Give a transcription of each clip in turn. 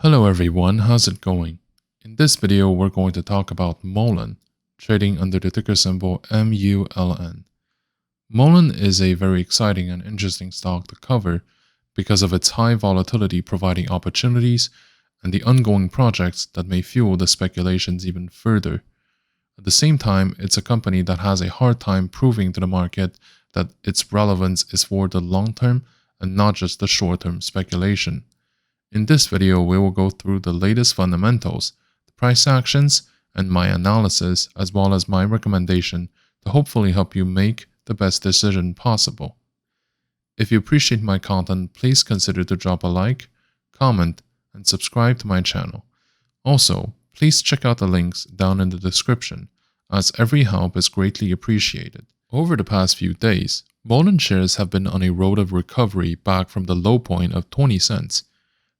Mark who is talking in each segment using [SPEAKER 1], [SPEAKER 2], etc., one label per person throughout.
[SPEAKER 1] Hello everyone, how's it going? In this video, we're going to talk about Mullen, trading under the ticker symbol MULN. Mullen is a very exciting and interesting stock to cover because of its high volatility providing opportunities and the ongoing projects that may fuel the speculations even further. At the same time, it's a company that has a hard time proving to the market that its relevance is for the long term and not just the short term speculation. In this video, we will go through the latest fundamentals, the price actions, and my analysis, as well as my recommendation to hopefully help you make the best decision possible. If you appreciate my content, please consider to drop a like, comment, and subscribe to my channel. Also, please check out the links down in the description, as every help is greatly appreciated. Over the past few days, Mullen shares have been on a road of recovery back from the low point of 20 cents.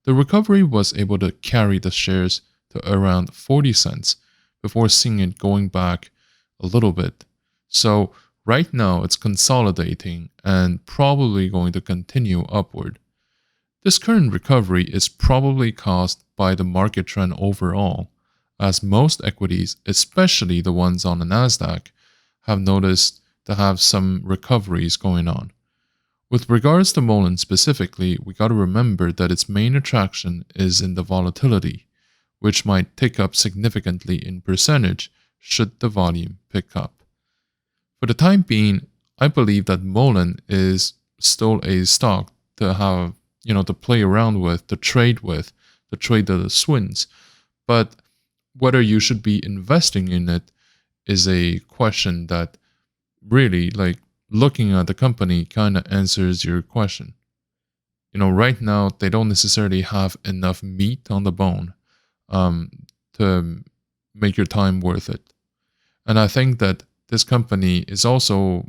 [SPEAKER 1] The recovery was able to carry the shares to around 40 cents before seeing it going back a little bit. So right now it's consolidating and probably going to continue upward. This current recovery is probably caused by the market trend overall, as most equities, especially the ones on the Nasdaq, have noticed to have some recoveries going on. With regards to Mullen specifically, we got to remember that its main attraction is in the volatility, which might tick up significantly in percentage should the volume pick up. For the time being, I believe that Mullen is still a stock to have, to play around with, to trade the swings. But whether you should be investing in it is a question that really, looking at the company kind of answers your question. Right now, they don't necessarily have enough meat on the bone to make your time worth it. And I think that this company is also,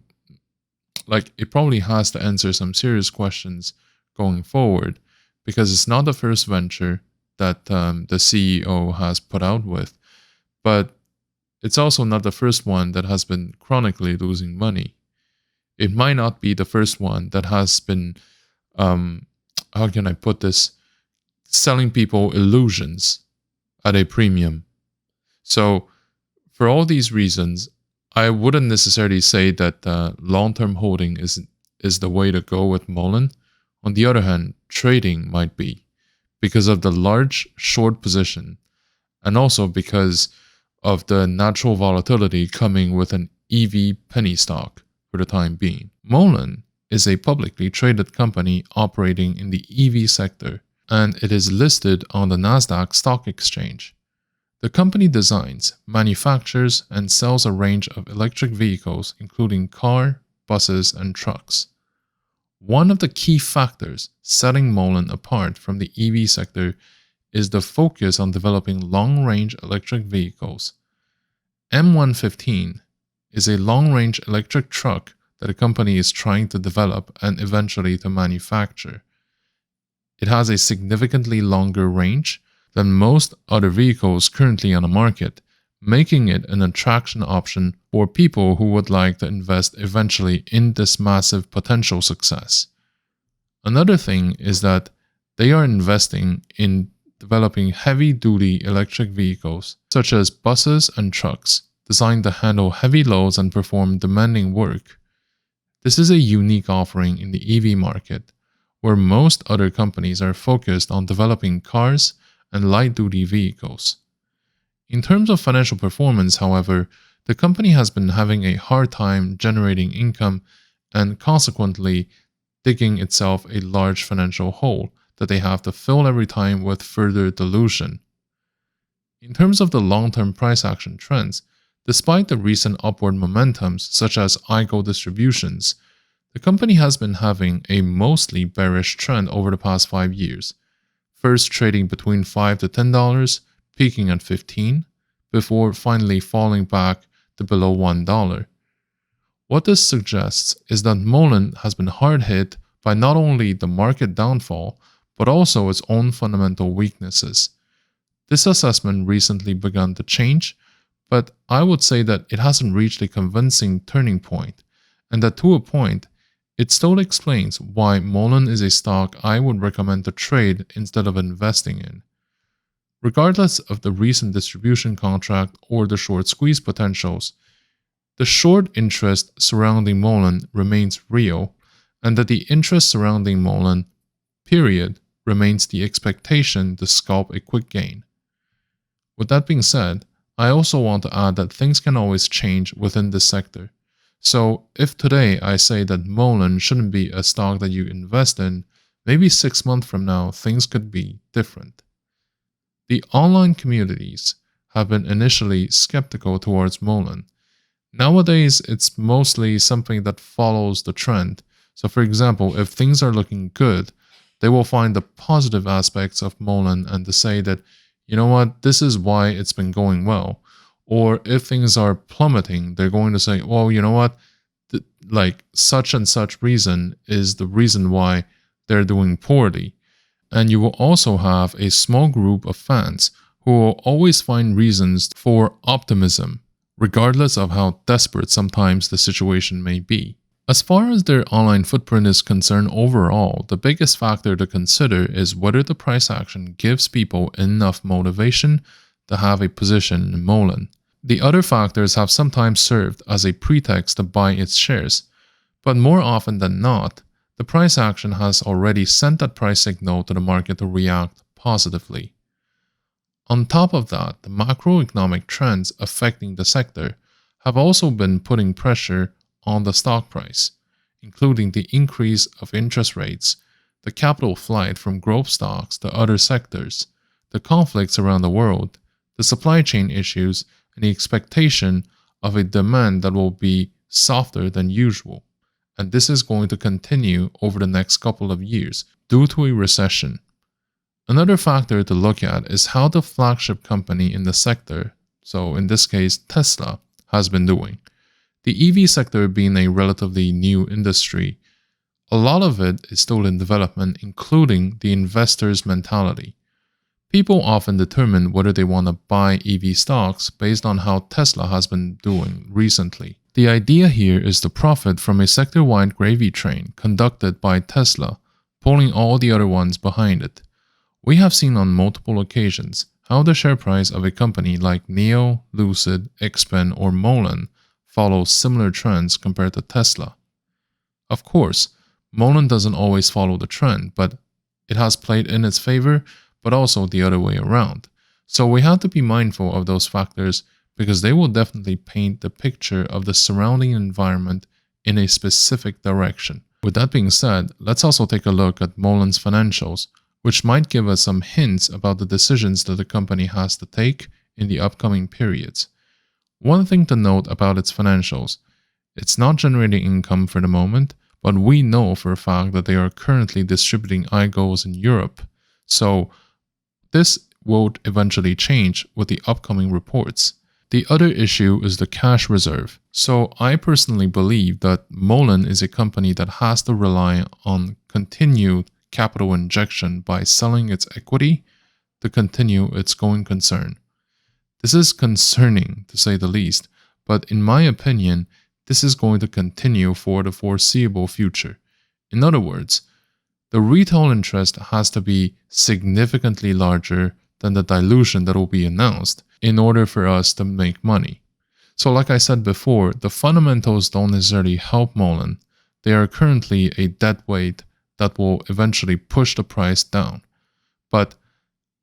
[SPEAKER 1] it probably has to answer some serious questions going forward, because it's not the first venture that the CEO has put out with, but it's also not the first one that has been chronically losing money. It might not be the first one that has been, how can I put this, selling people illusions at a premium. So for all these reasons, I wouldn't necessarily say that long-term holding is the way to go with Mullen. On the other hand, trading might be, because of the large short position, and also because of the natural volatility coming with an EV penny stock. For the time being, Mullen is a publicly traded company operating in the EV sector, and it is listed on the Nasdaq Stock Exchange. The company designs, manufactures, and sells a range of electric vehicles, including car, buses, and trucks. One of the key factors setting Mullen apart from the EV sector is the focus on developing long-range electric vehicles. M115 is a long-range electric truck that a company is trying to develop and eventually to manufacture. It has a significantly longer range than most other vehicles currently on the market, making it an attraction option for people who would like to invest eventually in this massive potential success. Another thing is that they are investing in developing heavy-duty electric vehicles, such as buses and trucks, designed to handle heavy loads and perform demanding work. This is a unique offering in the EV market, where most other companies are focused on developing cars and light-duty vehicles. In terms of financial performance, however, the company has been having a hard time generating income and consequently digging itself a large financial hole that they have to fill every time with further dilution. In terms of the long-term price action trends, despite the recent upward momentums such as IGO distributions, the company has been having a mostly bearish trend over the past 5 years, first trading between $5 to $10, peaking at $15, before finally falling back to below $1. What this suggests is that Mullen has been hard hit by not only the market downfall, but also its own fundamental weaknesses. This assessment recently begun to change, but I would say that it hasn't reached a convincing turning point, and that to a point, it still explains why Mullen is a stock I would recommend to trade instead of investing in. Regardless of the recent distribution contract or the short squeeze potentials, the short interest surrounding Mullen remains real, and that the interest surrounding Mullen, period, remains the expectation to scalp a quick gain. With that being said, I also want to add that things can always change within this sector. So if today I say that Mullen shouldn't be a stock that you invest in, maybe 6 months from now things could be different. The online communities have been initially skeptical towards Mullen. Nowadays, it's mostly something that follows the trend. So for example, if things are looking good, they will find the positive aspects of Mullen and to say that, you know what, this is why it's been going well. Or if things are plummeting, they're going to say, well, you know what, like such and such reason is the reason why they're doing poorly. And you will also have a small group of fans who will always find reasons for optimism, regardless of how desperate sometimes the situation may be. As far as their online footprint is concerned overall, the biggest factor to consider is whether the price action gives people enough motivation to have a position in Mullen. The other factors have sometimes served as a pretext to buy its shares, but more often than not, the price action has already sent that price signal to the market to react positively. On top of that, the macroeconomic trends affecting the sector have also been putting pressure on the stock price, including the increase of interest rates, the capital flight from growth stocks to other sectors, the conflicts around the world, the supply chain issues, and the expectation of a demand that will be softer than usual. And this is going to continue over the next couple of years due to a recession. Another factor to look at is how the flagship company in the sector, so in this case Tesla, has been doing. The EV sector being a relatively new industry, a lot of it is still in development, including the investor's mentality. People often determine whether they want to buy EV stocks based on how Tesla has been doing recently. The idea here is to profit from a sector-wide gravy train conducted by Tesla, pulling all the other ones behind it. We have seen on multiple occasions how the share price of a company like NIO, Lucid, XPeng, or Mullen follows similar trends compared to Tesla. Of course, Mullen doesn't always follow the trend, but it has played in its favor, but also the other way around. So we have to be mindful of those factors because they will definitely paint the picture of the surrounding environment in a specific direction. With that being said, let's also take a look at Mullen's financials, which might give us some hints about the decisions that the company has to take in the upcoming periods. One thing to note about its financials, it's not generating income for the moment, but we know for a fact that they are currently distributing iGos in Europe. So this will eventually change with the upcoming reports. The other issue is the cash reserve. So I personally believe that Mullen is a company that has to rely on continued capital injection by selling its equity to continue its going concern. This is concerning to say the least, but in my opinion, this is going to continue for the foreseeable future. In other words, the retail interest has to be significantly larger than the dilution that will be announced in order for us to make money. So like I said before, the fundamentals don't necessarily help Mullen. They are currently a dead weight that will eventually push the price down. But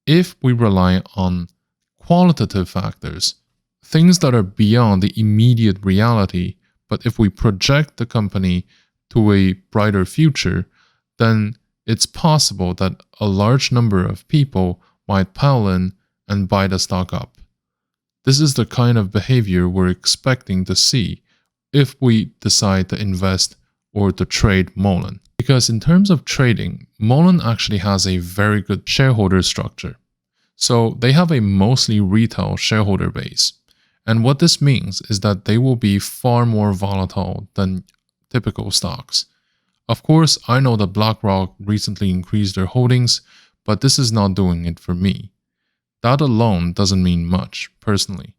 [SPEAKER 1] if we rely on qualitative factors, things that are beyond the immediate reality, but if we project the company to a brighter future, then it's possible that a large number of people might pile in and buy the stock up. This is the kind of behavior we're expecting to see if we decide to invest or to trade Mullen. Because in terms of trading, Mullen actually has a very good shareholder structure. So they have a mostly retail shareholder base. And what this means is that they will be far more volatile than typical stocks. Of course, I know that BlackRock recently increased their holdings, but this is not doing it for me. That alone doesn't mean much, personally.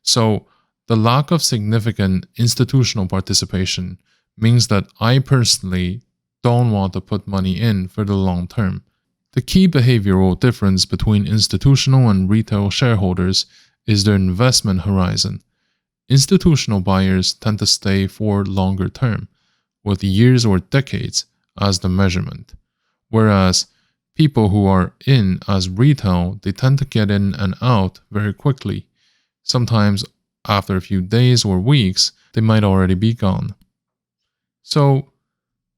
[SPEAKER 1] So the lack of significant institutional participation means that I personally don't want to put money in for the long term. The key behavioral difference between institutional and retail shareholders is their investment horizon. Institutional buyers tend to stay for longer term, with years or decades as the measurement, whereas people who are in as retail, they tend to get in and out very quickly. Sometimes after a few days or weeks, they might already be gone. So,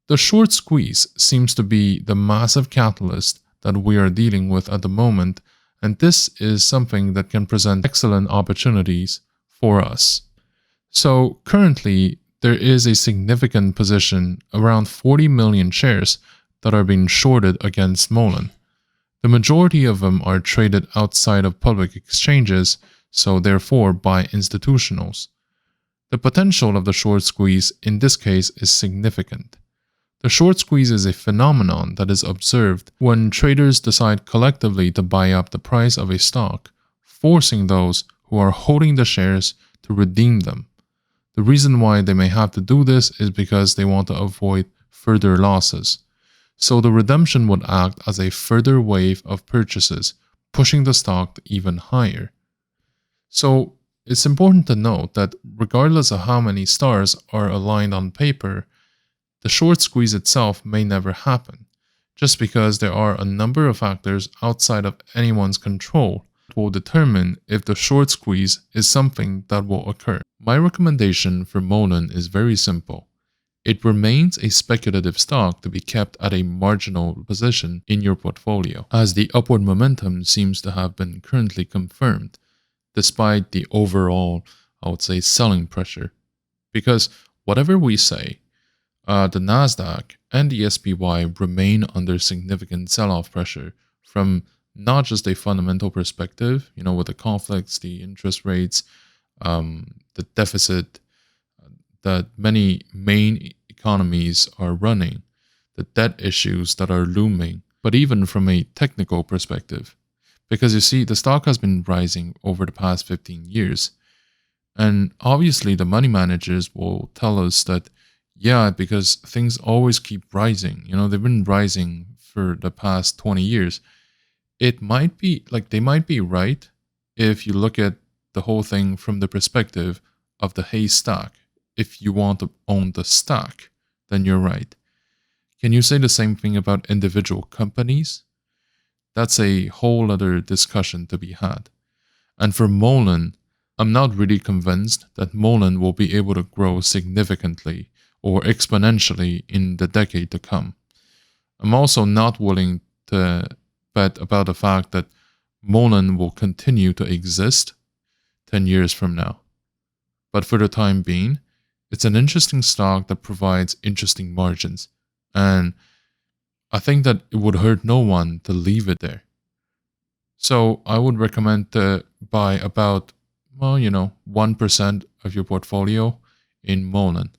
[SPEAKER 1] the short squeeze seems to be the massive catalyst that we are dealing with at the moment, and this is something that can present excellent opportunities for us. So currently, there is a significant position, around 40 million shares, that are being shorted against Mullen. The majority of them are traded outside of public exchanges, so therefore by institutionals. The potential of the short squeeze in this case is significant. The short squeeze is a phenomenon that is observed when traders decide collectively to buy up the price of a stock, forcing those who are holding the shares to redeem them. The reason why they may have to do this is because they want to avoid further losses. So the redemption would act as a further wave of purchases, pushing the stock even higher. So it's important to note that regardless of how many stars are aligned on paper, the short squeeze itself may never happen, just because there are a number of factors outside of anyone's control that will determine if the short squeeze is something that will occur. My recommendation for Mullen is very simple. It remains a speculative stock to be kept at a marginal position in your portfolio, as the upward momentum seems to have been currently confirmed, despite the overall, I would say, selling pressure. Because whatever we say, the Nasdaq and the SPY remain under significant sell-off pressure from not just a fundamental perspective, with the conflicts, the interest rates, the deficit that many main economies are running, the debt issues that are looming, but even from a technical perspective. Because you see, the stock has been rising over the past 15 years. And obviously the money managers will tell us that, yeah, because things always keep rising. They've been rising for the past 20 years. It might be, they might be right if you look at the whole thing from the perspective of the haystack. If you want to own the stock, then you're right. Can you say the same thing about individual companies? That's a whole other discussion to be had. And for Mullen, I'm not really convinced that Mullen will be able to grow significantly or exponentially in the decade to come. I'm also not willing to bet about the fact that Mullen will continue to exist 10 years from now. But for the time being, it's an interesting stock that provides interesting margins, and I think that it would hurt no one to leave it there. So I would recommend to buy about, 1% of your portfolio in Mullen.